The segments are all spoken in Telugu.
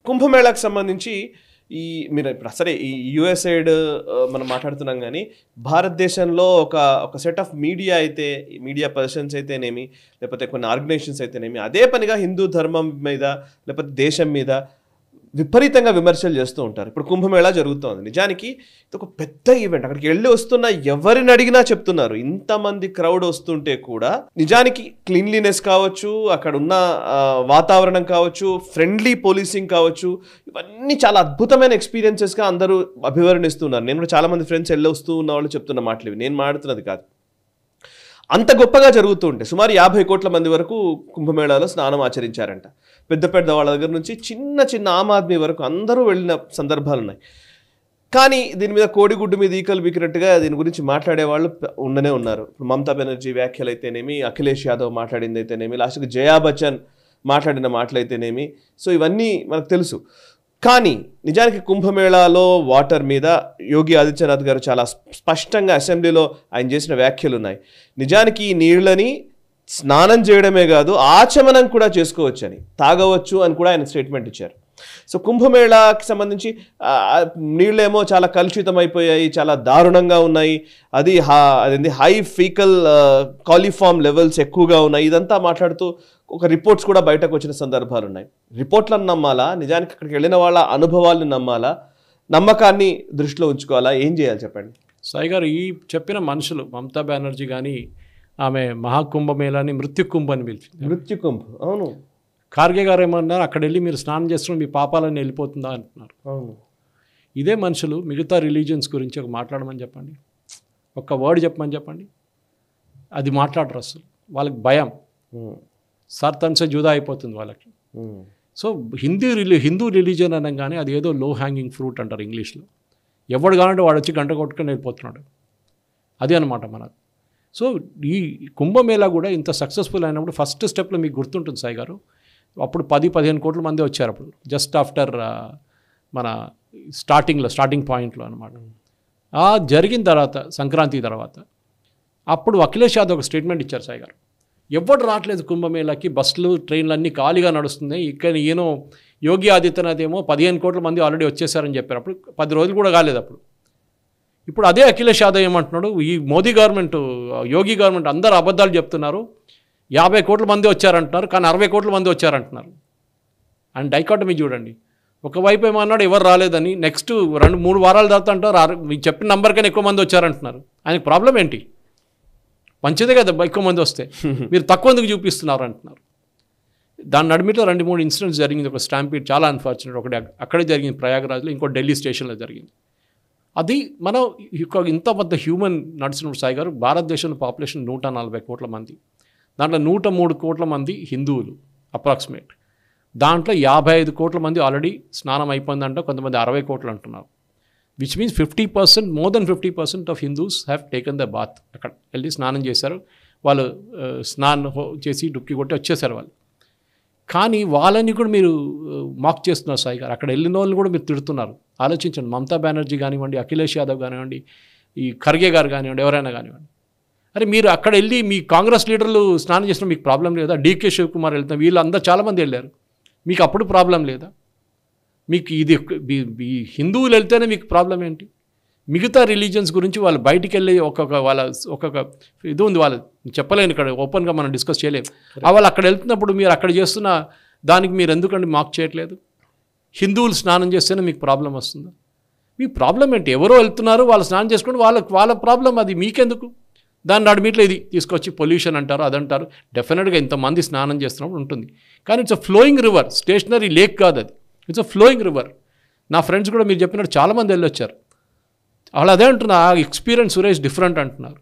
కుంభమేళాకు సంబంధించి ఈ మీరు ఇప్పుడు సరే ఈ యుఎస్ సైడ్ మనం మాట్లాడుతున్నాం కానీ భారతదేశంలో ఒక సెట్ ఆఫ్ మీడియా అయితే మీడియా పర్సన్స్ అయితేనేమి లేకపోతే కొన్ని ఆర్గనైజేషన్స్ అయితేనేమి అదే పనిగా హిందూ ధర్మం మీద లేకపోతే దేశం మీద విపరీతంగా విమర్శలు చేస్తూ ఉంటారు. ఇప్పుడు కుంభమేళా జరుగుతోంది, నిజానికి ఇది ఒక పెద్ద ఈవెంట్. అక్కడికి వెళ్ళి వస్తున్న ఎవరిని అడిగినా చెప్తున్నారు, ఇంతమంది క్రౌడ్ వస్తుంటే కూడా నిజానికి క్లీన్లీనెస్ కావచ్చు, అక్కడ ఉన్న వాతావరణం కావచ్చు, ఫ్రెండ్లీ పోలీసింగ్ కావచ్చు, ఇవన్నీ చాలా అద్భుతమైన ఎక్స్పీరియన్సెస్గా అందరూ అభివర్ణిస్తున్నారు. నేను కూడా చాలామంది ఫ్రెండ్స్ వెళ్ళి వస్తూ ఉన్న వాళ్ళు చెప్తున్న మాటలు ఇవి, నేను మాట్లాడుతున్నది కాదు. అంత గొప్పగా జరుగుతూ ఉంటే సుమారు 50 కోట్ల మంది వరకు కుంభమేళాలో స్నానం ఆచరించారంట. పెద్ద పెద్ద వాళ్ళ దగ్గర నుంచి చిన్న చిన్న ఆమ్ ఆద్మీ వరకు అందరూ వెళ్ళిన సందర్భాలు ఉన్నాయి. కానీ దీని మీద కోడిగుడ్డు మీద ఈకలు బీకినట్టుగా దీని గురించి మాట్లాడే వాళ్ళు ఉండనే ఉన్నారు. ఇప్పుడు మమతా బెనర్జీ వ్యాఖ్యలు అయితేనేమి, అఖిలేష్ యాదవ్ మాట్లాడింది అయితేనేమి, లాస్ట్కి జయా బచ్చన్ మాట్లాడిన మాటలు అయితేనేమి, సో ఇవన్నీ మనకు తెలుసు. కానీ నిజానికి కుంభమేళాలో వాటర్ మీద యోగి ఆదిత్యనాథ్ గారు చాలా స్పష్టంగా అసెంబ్లీలో ఆయన చేసిన వ్యాఖ్యలు ఉన్నాయి. నిజానికి ఈ నీళ్ళని స్నానం చేయడమే కాదు ఆచమనం కూడా చేసుకోవచ్చని, తాగవచ్చు అని కూడా ఆయన స్టేట్మెంట్ ఇచ్చారు. సో కుంభమేళాకి సంబంధించి నీళ్ళేమో చాలా కలుషితం అయిపోయాయి, చాలా దారుణంగా ఉన్నాయి, అదేంటి హై ఫీకల్ కాలిఫామ్ లెవెల్స్ ఎక్కువగా ఉన్నాయి, ఇదంతా మాట్లాడుతూ ఒక రిపోర్ట్స్ కూడా బయటకు వచ్చిన సందర్భాలు ఉన్నాయి. రిపోర్ట్లను నమ్మాలా, నిజానికి అక్కడికి వెళ్ళిన వాళ్ళ అనుభవాలను నమ్మాలా, నమ్మకాన్ని దృష్టిలో ఉంచుకోవాలా, ఏం చేయాలి చెప్పండి? సాయి గారు, ఈ చెప్పిన మనుషులు మమతా బెనర్జీ కానీ ఆమె మహాకుంభమేళాని మృత్యుకుంభ అని పిలిచింది. మృత్యుకుంభ, అవును. ఖార్గే గారు ఏమన్నారు, అక్కడ వెళ్ళి మీరు స్నానం చేస్తున్న మీ పాపాలన్నీ వెళ్ళిపోతుందా అంటున్నారు. అవును. ఇదే మనుషులు మిగతా రిలీజియన్స్ గురించి ఒక మాట్లాడమని చెప్పండి, ఒక్క వర్డ్ చెప్పమని చెప్పండి, అది మాట్లాడరు అసలు. వాళ్ళకి భయం, సర్తన్సే జుదా అయిపోతుంది వాళ్ళకి. సో హిందూ రిలీజియన్ అనగానే అది ఏదో లో హ్యాంగింగ్ ఫ్రూట్ అంటారు ఇంగ్లీష్లో. ఎవడు కానంటే వాడు వచ్చి గంట కొట్టుకొని వెళ్ళిపోతున్నాడు, అది అనమాట మనకు. సో ఈ కుంభమేళా కూడా ఇంత సక్సెస్ఫుల్ అయినప్పుడు ఫస్ట్ స్టెప్లో మీకు గుర్తుంటుంది సాయి గారు, అప్పుడు 10-15 కోట్ల మంది వచ్చారు అప్పుడు, జస్ట్ ఆఫ్టర్ మన స్టార్టింగ్ పాయింట్లో అనమాట. జరిగిన తర్వాత సంక్రాంతి తర్వాత అప్పుడు అఖిలేష్ యాదవ్ ఒక స్టేట్మెంట్ ఇచ్చారు సాయి గారు, ఎవడు రావట్లేదు కుంభమేళాకి, బస్సులు ట్రైన్లు అన్నీ ఖాళీగా నడుస్తున్నాయి, ఇక్కడ ఈయనో యోగి ఆదిత్యనాథ్ ఏమో 15 కోట్ల మంది ఆల్రెడీ వచ్చేసారని చెప్పారు. అప్పుడు 10 రోజులు కూడా కాలేదు అప్పుడు. ఇప్పుడు అదే అఖిలేష్ యాదవ్ ఏమంటున్నాడు, ఈ మోదీ గవర్నమెంట్ యోగి గవర్నమెంట్ అందరూ అబద్ధాలు చెప్తున్నారు, 50 కోట్ల మంది వచ్చారంటున్నారు కానీ 60 కోట్ల మంది వచ్చారంటున్నారు. అండ్ డైకాటమీ చూడండి, ఒకవైపు ఏమన్నాడు ఎవరు రాలేదని, నెక్స్ట్ 2-3 వారాల తర్వాత అంటారు మీకు చెప్పిన నంబర్ కన్నా ఎక్కువ మంది వచ్చారంటున్నారు. ఆయనకి ప్రాబ్లం ఏంటి? మంచిదే కదా ఎక్కువ మంది వస్తే, మీరు తక్కువ మందికి చూపిస్తున్నారు అంటున్నారు. దాని నడిమిట్లో 2-3 ఇన్సిడెంట్స్ జరిగింది. ఒక స్టాంపీడ్ చాలా అన్ఫార్చునేట్, ఒకటి అక్కడే జరిగింది ప్రయాగరాజ్లో, ఇంకో ఢిల్లీ స్టేషన్లో జరిగింది. అది మనం ఇంత పెద్ద హ్యూమన్ నడిచినప్పుడు సాయి గారు, భారతదేశంలో పాపులేషన్ 140 కోట్ల మంది, దాంట్లో 103 కోట్ల మంది హిందువులు అప్రాక్సిమేట్, దాంట్లో 55 కోట్ల మంది ఆల్రెడీ స్నానం అయిపోయిందంటే, కొంతమంది 60 కోట్లు అంటున్నారు. Which means 50%, more than 50% of Hindus have taken the bath. అక్కడ వెళ్ళి స్నానం చేశారు వాళ్ళు, స్నానం చేసి డుక్కి కొట్టి వచ్చేసారు వాళ్ళు. కానీ వాళ్ళని కూడా మీరు మాక్ చేస్తున్నారు సాయి గారు, అక్కడ వెళ్ళిన వాళ్ళు కూడా మీరు తిడుతున్నారు. ఆలోచించండి, మమతా బెనర్జీ కానివ్వండి, అఖిలేష్ యాదవ్ కానివ్వండి, ఈ ఖర్గే గారు కానివ్వండి, ఎవరైనా కానివ్వండి, అరే మీరు అక్కడ వెళ్ళి మీ కాంగ్రెస్ లీడర్లు స్నానం చేసిన మీకు ప్రాబ్లం లేదా? డీకే శివకుమార్ వెళ్తాం, వీళ్ళందరూ చాలామంది వెళ్ళారు, మీకు అప్పుడు ప్రాబ్లం లేదా? మీకు ఇది హిందువులు వెళ్తేనే మీకు ప్రాబ్లం ఏంటి? మిగతా రిలీజియన్స్ గురించి వాళ్ళు బయటికి వెళ్ళి ఒక్కొక్క ఇది ఉంది, వాళ్ళు చెప్పలేను ఇక్కడ ఓపెన్గా మనం డిస్కస్ చేయలేము. వాళ్ళు అక్కడ వెళ్తున్నప్పుడు మీరు అక్కడ చేస్తున్న దానికి మీరు ఎందుకంటే మాకు చేయట్లేదు? హిందువులు స్నానం చేస్తేనే మీకు ప్రాబ్లం వస్తుందా? మీ ప్రాబ్లం ఏంటి? ఎవరో వెళ్తున్నారు, వాళ్ళు స్నానం చేసుకుంటే వాళ్ళ ప్రాబ్లం, అది మీకెందుకు? దాని నడిమిట్లో ఇది తీసుకొచ్చి పొల్యూషన్ అంటారు, అదంటారు. డెఫినెట్గా ఇంతమంది స్నానం చేస్తున్నప్పుడు ఉంటుంది, కానీ it's a flowing river, stationary lake కాదు అది, ఇట్స్ అ ఫ్లోయింగ్ రివర్. నా ఫ్రెండ్స్ కూడా మీరు చెప్పినట్టు చాలామంది వెళ్ళొచ్చారు, వాళ్ళు అదే అంటున్నారు, ఆ ఎక్స్పీరియన్స్ సురేష్ డిఫరెంట్ అంటున్నారు.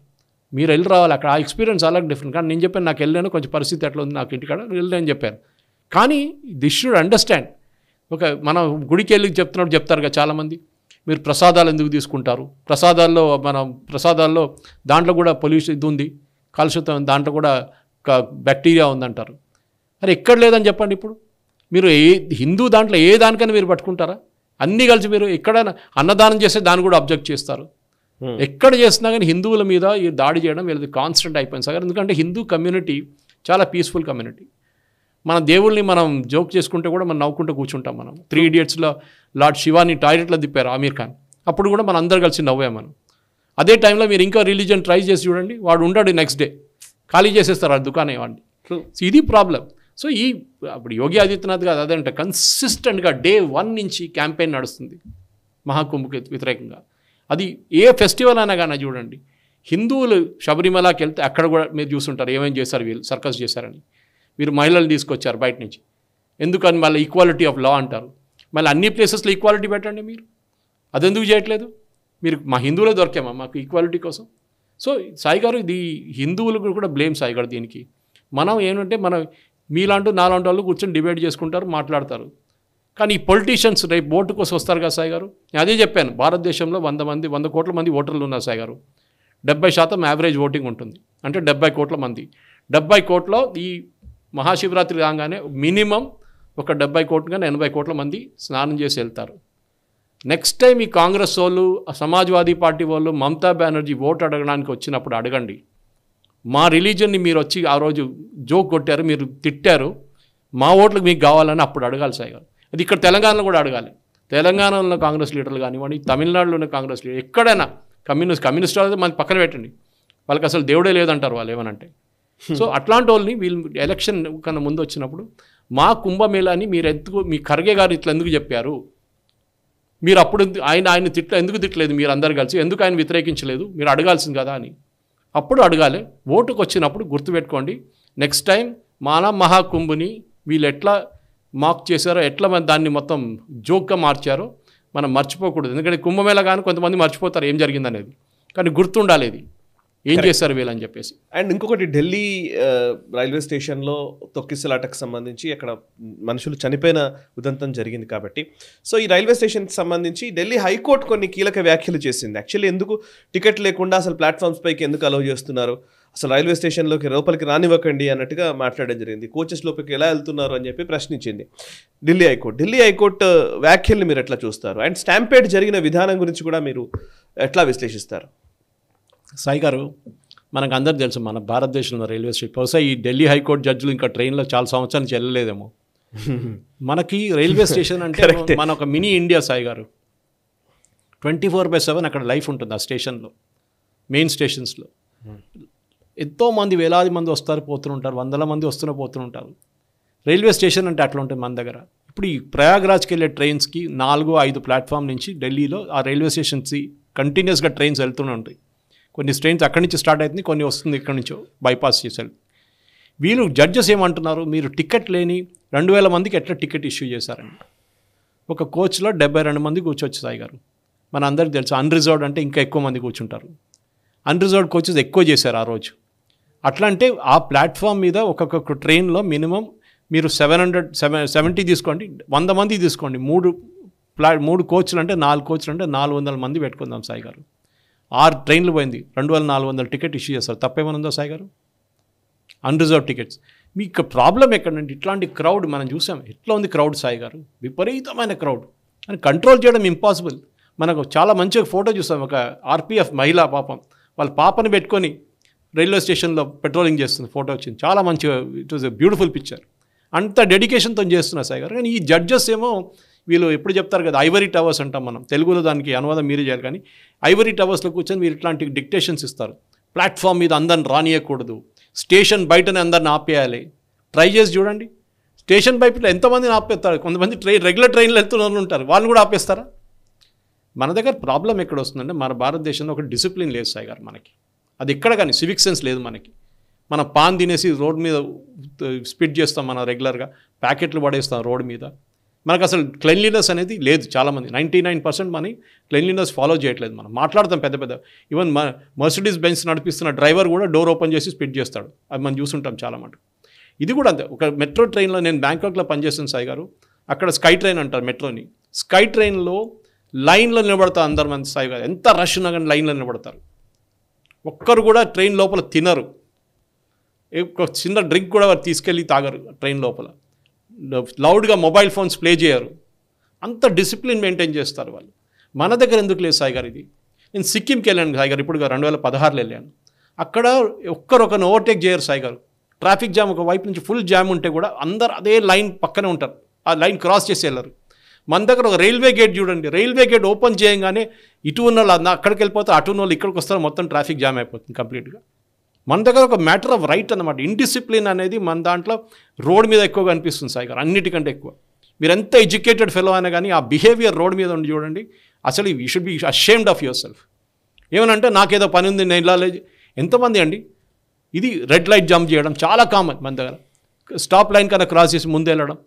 మీరు వెళ్ళి రావాలి అక్కడ, ఆ ఎక్స్పీరియన్స్ అలాగే డిఫరెంట్. కానీ నేను చెప్పాను, నాకు వెళ్ళాను, కొంచెం పరిస్థితి ఎట్లా ఉంది నాకు ఇంటికాడ వెళ్ళాను చెప్పాను. కానీ దిస్ షుడ్ అండర్స్టాండ్, మనం గుడికి వెళ్ళి చెప్తారు కదా చాలామంది, మీరు ప్రసాదాలు ఎందుకు తీసుకుంటారు, ప్రసాదాల్లో దాంట్లో కూడా పొల్యూషన్ ఇది ఉంది, కలుషితం, దాంట్లో కూడా బ్యాక్టీరియా ఉందంటారు. అరే ఎక్కడ లేదని చెప్పండి. ఇప్పుడు మీరు హిందూ దాంట్లో ఏ దానికైనా మీరు పట్టుకుంటారా? అన్నీ కలిసి మీరు ఎక్కడైనా అన్నదానం చేస్తే దాన్ని కూడా అబ్జెక్ట్ చేస్తారు. ఎక్కడ చేసినా కానీ హిందువుల మీద ఈ దాడి చేయడం వీళ్ళది కాన్స్టెంట్ అయిపోయింది సార్. ఎందుకంటే హిందూ కమ్యూనిటీ చాలా పీస్ఫుల్ కమ్యూనిటీ. మన దేవుల్ని మనం జోక్ చేసుకుంటే కూడా మనం నవ్వుకుంటూ కూర్చుంటాం. మనం 3 Idiotsలో లార్డ్ శివాని టాయిలెట్లో తిప్పారు ఆమీర్ ఖాన్, అప్పుడు కూడా మనం అందరు కలిసి నవ్వాం మనం. అదే టైంలో మీరు ఇంకా రిలీజియన్ ట్రై చేసి చూడండి, వాడు ఉండడు, నెక్స్ట్ డే ఖాళీ చేసేస్తారు ఆ దుకాణం వాడిని. సో ఇది ప్రాబ్లం. సో అప్పుడు యోగి ఆదిత్యనాథ్ కాదు, అదంటే కన్సిస్టెంట్గా డే 1 నుంచి క్యాంపెయిన్ నడుస్తుంది మహాకుంభకి వ్యతిరేకంగా. అది ఏ ఫెస్టివల్ అయినా కానీ చూడండి, హిందువులు శబరిమలకి వెళ్తే అక్కడ కూడా మీరు చూస్తుంటారు ఏమేం చేశారు వీళ్ళు, సర్కస్ చేశారని. మీరు మహిళలు తీసుకొచ్చారు బయట నుంచి, ఎందుకని మళ్ళీ ఈక్వాలిటీ ఆఫ్ లా అంటారు. మళ్ళీ అన్ని ప్లేసెస్లో ఈక్వాలిటీ పెట్టండి మీరు, అదెందుకు చేయట్లేదు మీరు? మా హిందువులే దొరికామా మాకు ఈక్వాలిటీ కోసం? సో సాయి గారు ఇది హిందువులకు కూడా బ్లేమ్ సాయి గారు దీనికి. మనం ఏంటంటే మనం మీలాంటి నాలాంటి వాళ్ళు కూర్చొని డిబేట్ చేసుకుంటారు, మాట్లాడతారు. కానీ ఈ పొలిటీషియన్స్ రేపు ఓటు కోసం వస్తారు కదా సాయి గారు. నేను అదే చెప్పాను, భారతదేశంలో 100 కోట్ల మంది ఓటర్లు ఉన్నారు సాయి గారు. 70% యావరేజ్ ఓటింగ్ ఉంటుంది, అంటే 70 కోట్ల మంది. 70 కోట్ల ఈ మహాశివరాత్రి రాగానే మినిమం ఒక 70 కోట్లు కానీ 80 కోట్ల మంది స్నానం చేసి వెళ్తారు. నెక్స్ట్ టైం ఈ కాంగ్రెస్ వాళ్ళు, సమాజ్వాదీ పార్టీ వాళ్ళు, మమతా బెనర్జీ ఓటు అడగడానికి వచ్చినప్పుడు అడగండి, మా రిలీజన్ని మీరు వచ్చి ఆ రోజు జోక్ కొట్టారు, మీరు తిట్టారు, మా ఓట్లకు మీకు కావాలని అప్పుడు అడగాలి సాయి గారు. అది ఇక్కడ తెలంగాణలో కూడా అడగాలి. తెలంగాణలో కాంగ్రెస్ లీడర్లు కానివ్వండి, తమిళనాడులోని కాంగ్రెస్ లీడర్, ఎక్కడైనా కమ్యూనిస్ట్ అయితే మన పక్కన పెట్టండి, వాళ్ళకి అసలు దేవుడే లేదంటారు వాళ్ళు ఏమనంటే. సో అట్లాంటి వాళ్ళని వీళ్ళు ఎలక్షన్ కన్నా ముందు వచ్చినప్పుడు మా కుంభమేళాని మీరు మీ ఖర్గే గారు ఇట్లా ఎందుకు చెప్పారు, మీరు అప్పుడు ఆయన ఎందుకు తిట్టలేదు, మీరు అందరు కలిసి ఎందుకు ఆయన వ్యతిరేకించలేదు, మీరు అడగాల్సింది కదా అని అప్పుడు అడగాలి. ఓటుకు వచ్చినప్పుడు గుర్తుపెట్టుకోండి, నెక్స్ట్ టైం మానవ మహాకుంభుని వీళ్ళు ఎట్లా మాక్ చేశారో, ఎట్లా దాన్ని మొత్తం జోక్గా మార్చారో మనం మర్చిపోకూడదు. ఎందుకంటే కుంభమేళ కానీ కొంతమంది మర్చిపోతారు ఏం జరిగిందనేది, కానీ గుర్తుండాలి ఇది ఏం చేస్తారు వీళ్ళని చెప్పేసి. అండ్ ఇంకొకటి, ఢిల్లీ రైల్వే స్టేషన్లో తొక్కిసలాటకు సంబంధించి అక్కడ మనుషులు చనిపోయిన ఉదంతం జరిగింది కాబట్టి, సో ఈ రైల్వే స్టేషన్కి సంబంధించి ఢిల్లీ హైకోర్టు కొన్ని కీలక వ్యాఖ్యలు చేసింది. యాక్చువల్లీ ఎందుకు టికెట్ లేకుండా అసలు ప్లాట్ఫామ్స్ పైకి ఎందుకు అలౌ చేస్తున్నారు, అసలు రైల్వే స్టేషన్లోకి లోపలికి రానివ్వకండి అన్నట్టుగా మాట్లాడడం జరిగింది. కోచెస్ లోపలికి ఎలా వెళ్తున్నారు అని చెప్పి ప్రశ్నించింది ఢిల్లీ హైకోర్టు. ఢిల్లీ హైకోర్టు వ్యాఖ్యల్ని మీరు ఎట్లా చూస్తారు? అండ్ స్టాంపేడ్ జరిగిన విధానం గురించి కూడా మీరు ఎట్లా విశ్లేషిస్తారు? సాయి గారు, మనకు అందరికి తెలుసు మన భారతదేశంలో రైల్వే స్టేషన్, బహుశా ఈ ఢిల్లీ హైకోర్టు జడ్జిలు ఇంకా ట్రైన్లో చాలా సంవత్సరాల నుంచి వెళ్ళలేదేమో. మనకి రైల్వే స్టేషన్ అంటే మన ఒక మినీ ఇండియా సాయి గారు. 24/7 అక్కడ లైఫ్ ఉంటుంది ఆ స్టేషన్లో, మెయిన్ స్టేషన్స్లో. ఎంతోమంది వేలాది మంది వస్తారు పోతుంటారు, వందల మంది పోతుంటారు. రైల్వే స్టేషన్ అంటే అట్లా ఉంటుంది మన దగ్గర. ఇప్పుడు ఈ ప్రయాగ్రాజ్కి వెళ్ళే ట్రైన్స్కి 4-5 ప్లాట్ఫామ్ నుంచి ఢిల్లీలో ఆ రైల్వే స్టేషన్స్కి కంటిన్యూస్గా ట్రైన్స్ వెళ్తూనే ఉంటాయి. కొన్ని ట్రైన్స్ అక్కడి నుంచి స్టార్ట్ అవుతుంది, కొన్ని వస్తుంది ఇక్కడి నుంచో బైపాస్ చేశారు. వీళ్ళు జడ్జెస్ ఏమంటున్నారు, మీరు టికెట్ లేని 2000 మందికి ఎట్లా టికెట్ ఇష్యూ చేశారండి. ఒక కోచ్లో 72 మంది కూర్చోవచ్చు సాయి గారు. మన అందరికి తెలుసు అన్రిజర్వ్డ్ అంటే ఇంకా ఎక్కువ మంది కూర్చుంటారు. అన్రిజర్వ్డ్ కోచెస్ ఎక్కువ చేశారు ఆ రోజు. అట్లా అంటే ఆ ప్లాట్ఫామ్ మీద ఒక్కొక్క ట్రైన్లో మినిమం మీరు 770 తీసుకోండి, 100 మంది తీసుకోండి, 3 కోచ్లు అంటే 4 కోచ్లు అంటే 400 మంది పెట్టుకుందాం సాయి గారు. 6 ట్రైన్లు పోయింది, 2400 టికెట్ ఇష్యూ చేస్తారు. తప్పేమనుందో సాయి గారు? Unreserved tickets. మీకు ప్రాబ్లం ఎక్కడంటే ఇట్లాంటి క్రౌడ్ మనం చూసాం, ఎట్లా ఉంది క్రౌడ్ సాయి గారు, విపరీతమైన క్రౌడ్. అని కంట్రోల్ చేయడం ఇంపాసిబుల్. మనకు చాలా మంచిగా ఫోటో చూసాం, ఒక ఆర్పిఎఫ్ మహిళ పాపం వాళ్ళ పాపని పెట్టుకొని రైల్వే స్టేషన్లో పెట్రోలింగ్ చేస్తుంది, ఫోటో వచ్చింది, చాలా మంచిగా. It was a beautiful picture. అంత డెడికేషన్తో చేస్తున్నారు సాయి గారు. కానీ ఈ జడ్జెస్ ఏమో వీళ్ళు ఎప్పుడు చెప్తారు కదా, ఐవరీ టవర్స్ అంటాం మనం తెలుగులో, దానికి అనువాదం మీరే చేయాలి. కానీ ఐవరీ టవర్స్లో కూర్చొని మీరు ఇట్లాంటి డిక్టేషన్స్ ఇస్తారు. ప్లాట్ఫామ్ మీద అందరిని రానియకూడదు, స్టేషన్ బయటనే అందరిని ఆపేయాలి. ట్రై చేసి చూడండి, స్టేషన్ బయట ఎంతమందిని ఆపేస్తారు. కొంతమంది రెగ్యులర్ ట్రైన్లు వెళ్తున్న ఉంటారు, వాళ్ళని కూడా ఆపేస్తారా? మన దగ్గర ప్రాబ్లం ఎక్కడ వస్తుందంటే మన భారతదేశంలో ఒక డిసిప్లిన్ లేదు సాయి గారు మనకి. అది ఎక్కడ కానీ సివిక్ సెన్స్ లేదు మనకి. మన పాన్ తినేసి రోడ్ మీద స్పిడ్ చేస్తాం, మనం రెగ్యులర్గా ప్యాకెట్లు పడేస్తాం రోడ్ మీద. మనకు అసలు క్లెన్లీనెస్ అనేది లేదు. చాలామంది 99% మన క్లెన్లీనెస్ ఫాలో చేయట్లేదు. మనం మాట్లాడతాం పెద్ద ఈవెన్ మర్సిడీస్ బెంజ్ నడిపిస్తున్న డ్రైవర్ కూడా డోర్ ఓపెన్ చేసి స్పిడ్ చేస్తాడు, అది మనం చూసుంటాం చాలా మటుకు. ఇది కూడా అంతే. ఒక మెట్రో ట్రైన్లో నేను బ్యాంకాక్లో పనిచేస్తాను సాయి గారు, అక్కడ స్కై ట్రైన్ అంటారు మెట్రోని. స్కై ట్రైన్లో లైన్లో నిలబడతారు అందరు మంది సాయి గారు. ఎంత రష్ ఉన్నా కానీ లైన్లో నిలబడతారు. ఒక్కరు కూడా ట్రైన్ లోపల తినరు, ఒక చిన్న డ్రింక్ కూడా వారు తీసుకెళ్ళి తాగరు ట్రైన్ లోపల. లౌడ్గా మొబైల్ ఫోన్స్ ప్లే చేయరు. అంత డిసిప్లిన్ మెయింటైన్ చేస్తారు వాళ్ళు. మన దగ్గర ఎందుకు లేదు సాయి గారు ఇది? నేను సిక్కింకి వెళ్ళాను సాయి గారు, ఇప్పుడు 2016లో వెళ్ళాను. అక్కడ ఒక్కరొకరిని ఓవర్టేక్ చేయరు సాయి గారు. ట్రాఫిక్ జామ్ ఒక వైపు నుంచి ఫుల్ జామ్ ఉంటే కూడా అందరు అదే లైన్ పక్కనే ఉంటారు, ఆ లైన్ క్రాస్ చేసి వెళ్ళరు. మన దగ్గర ఒక రైల్వే గేట్ చూడండి, రైల్వే గేట్ ఓపెన్ చేయగానే ఇటు ఉన్న వాళ్ళు అక్కడికి వెళ్ళిపోతారు, అటు ఉన్న వాళ్ళు ఇక్కడికి వస్తారు, మొత్తం ట్రాఫిక్ జామ్ అయిపోతుంది కంప్లీట్గా. మన దగ్గర ఒక మ్యాటర్ ఆఫ్ రైట్ అనమాట. ఇండిసిప్లిన్ అనేది మన దాంట్లో రోడ్ మీద ఎక్కువగా అనిపిస్తుంది సాయి గారు, అన్నిటికంటే ఎక్కువ. మీరు ఎంత ఎడ్యుకేటెడ్ ఫెలో అయినా కానీ ఆ బిహేవియర్ రోడ్ మీద ఉండి చూడండి, అసలు you should be ashamed of your self. ఏమనంటే నాకేదో పని ఉంది నేను ఇలా లేదు. ఎంతమంది అండి ఇది రెడ్ లైట్ జంప్ చేయడం చాలా కామన్ మన దగ్గర, స్టాప్ లైన్ కన్నా క్రాస్ చేసి ముందు వెళ్ళడం.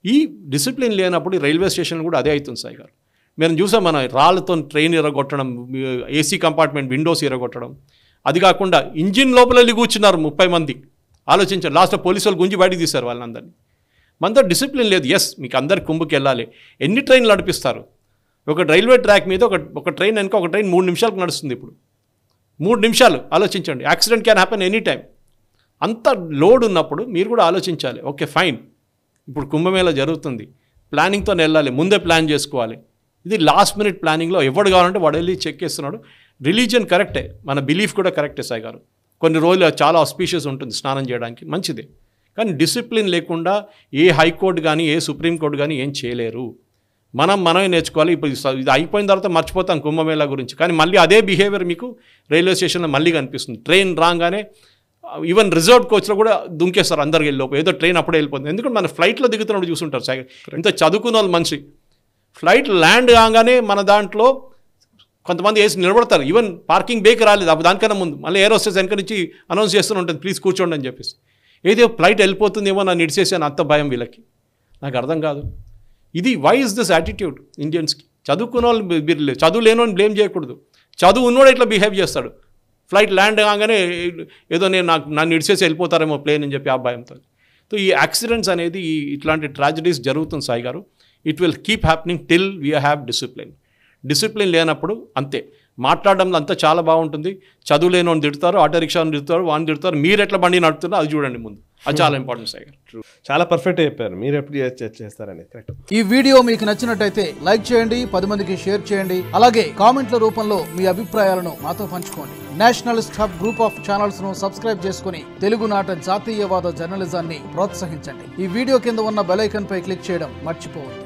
ఈ డిసిప్లిన్ లేనప్పుడు రైల్వే స్టేషన్లు కూడా అదే అవుతుంది సాయి గారు. మేము చూసాం మన రాళ్ళతో ట్రైన్ ఎరగొట్టడం, ఏసీ కంపార్ట్మెంట్ విండోస్ ఎరగొట్టడం. అది కాకుండా ఇంజిన్ లోపల వెళ్ళి కూర్చున్నారు 30 మంది. ఆలోచించారు, లాస్ట్లో పోలీసు వాళ్ళు గుంజి బయటికి తీశారు వాళ్ళందరినీ. మనతో డిసిప్లిన్ లేదు. ఎస్ మీకు అందరికి కుంభకి వెళ్ళాలి, ఎన్ని ట్రైన్లు నడిపిస్తారు? ఒక రైల్వే ట్రాక్ మీద ఒక ట్రైన్ వెనుక ఒక ట్రైన్ 3 నిమిషాలకు నడుస్తుంది. ఇప్పుడు 3 నిమిషాలు ఆలోచించండి, accident can happen any time. అంత లోడ్ ఉన్నప్పుడు మీరు కూడా ఆలోచించాలి. ఓకే ఫైన్, ఇప్పుడు కుంభమేళా జరుగుతుంది, ప్లానింగ్తో వెళ్ళాలి, ముందే ప్లాన్ చేసుకోవాలి. ఇది లాస్ట్ మినిట్ ప్లానింగ్లో ఎవడు కావాలంటే వాడు వెళ్ళి చెక్ చేస్తున్నాడు. రిలీజియన్ కరెక్టే, మన బిలీఫ్ కూడా కరెక్టే సాయి గారు. కొన్ని రోజులు చాలా ఆస్పీషియస్ ఉంటుంది స్నానం చేయడానికి, మంచిదే. కానీ డిసిప్లిన్ లేకుండా ఏ హైకోర్టు కానీ ఏ సుప్రీంకోర్టు కానీ ఏం చేయలేరు. మనమే నేర్చుకోవాలి. ఇప్పుడు ఇది అయిపోయిన తర్వాత మర్చిపోతాం కుంభమేళా గురించి, కానీ మళ్ళీ అదే బిహేవియర్ మీకు రైల్వే స్టేషన్లో మళ్ళీ కనిపిస్తుంది. ట్రైన్ రాగానే ఈవెన్ రిజర్వ్డ్ కోచ్లో కూడా దుంకేస్తారు అందరికి వెళ్ళిపోయి, ఏదో ట్రైన్ అప్పుడే వెళ్ళిపోతుంది. ఎందుకంటే మన ఫ్లైట్లో దిగుతున్నప్పుడు చూస్తుంటారు సార్, ఇంత చదువుకున్న వాళ్ళు మనిషి ఫ్లైట్ ల్యాండ్ కాగానే మన దాంట్లో కొంతమంది వేసి నిలబడతారు. ఈవెన్ పార్కింగ్ బ్రేక్ రాలేదు దానికన్నా ముందు మళ్ళీ ఎయిర్ హోస్టెస్ వెనక నుంచి అనౌన్స్ చేస్తూనే ఉంటుంది, ప్లీజ్ కూర్చోండి అని చెప్పేసి. ఏదో ఫ్లైట్ వెళ్ళిపోతుందేమో నన్ను ఇడిచేసాను, అంత భయం వీళ్ళకి. నాకు అర్థం కాదు ఇది. వై ఇస్ దిస్ యాటిట్యూడ్ ఇండియన్స్కి? చదువుకున్న వాళ్ళు మీరు చదువు లేని వాళ్ళని బ్లేమ్ చేయకూడదు, చదువు ఉన్నోడు ఇట్లా బిహేవ్ చేస్తాడు. ఫ్లైట్ ల్యాండ్ కాగానే ఏదో నన్ను ఇడిచేసి వెళ్ళిపోతారేమో ప్లేన్ అని చెప్పి ఆ భయంతో. సో ఈ యాక్సిడెంట్స్ అనేది ఇట్లాంటి ట్రాజడీస్ జరుగుతుంది సాయి గారు. It will keep happening till we have discipline. Discipline లేనప్పుడు అంతే, మాట్లాడడంలో అంతా చాలా బాగుంటుంది. చదువు లేని వాడిని తిడతారు, ఆటో రిక్షాని తిడతారు, వాడిని తిడతారు. మీరు ఎట్లా బండి నడుపుతారో అది చూడండి ముందు, అది చాలా ఇంపార్టెంట్ సాయి గారు. చాలా పర్ఫెక్ట్గా చెప్పారు. మీరు ఎప్పుడు చేస్తారని కరెక్ట్. ఈ వీడియో మీకు నచ్చినట్టయితే లైక్ చేయండి, 10 మందికి షేర్ చేయండి. అలాగే కామెంట్ల రూపంలో మీ అభిప్రాయాలను మాతో పంచుకోండి. Nationalist hub group of channels ను సబ్స్క్రైబ్ చేసుకుని తెలుగునాట జాతీయవాద జర్నలిజాన్ని ప్రోత్సహించండి. ఈ వీడియో కింద ఉన్న బెల్ ఐకాన్ పై క్లిక్ చేయడం మర్చిపోవద్దు.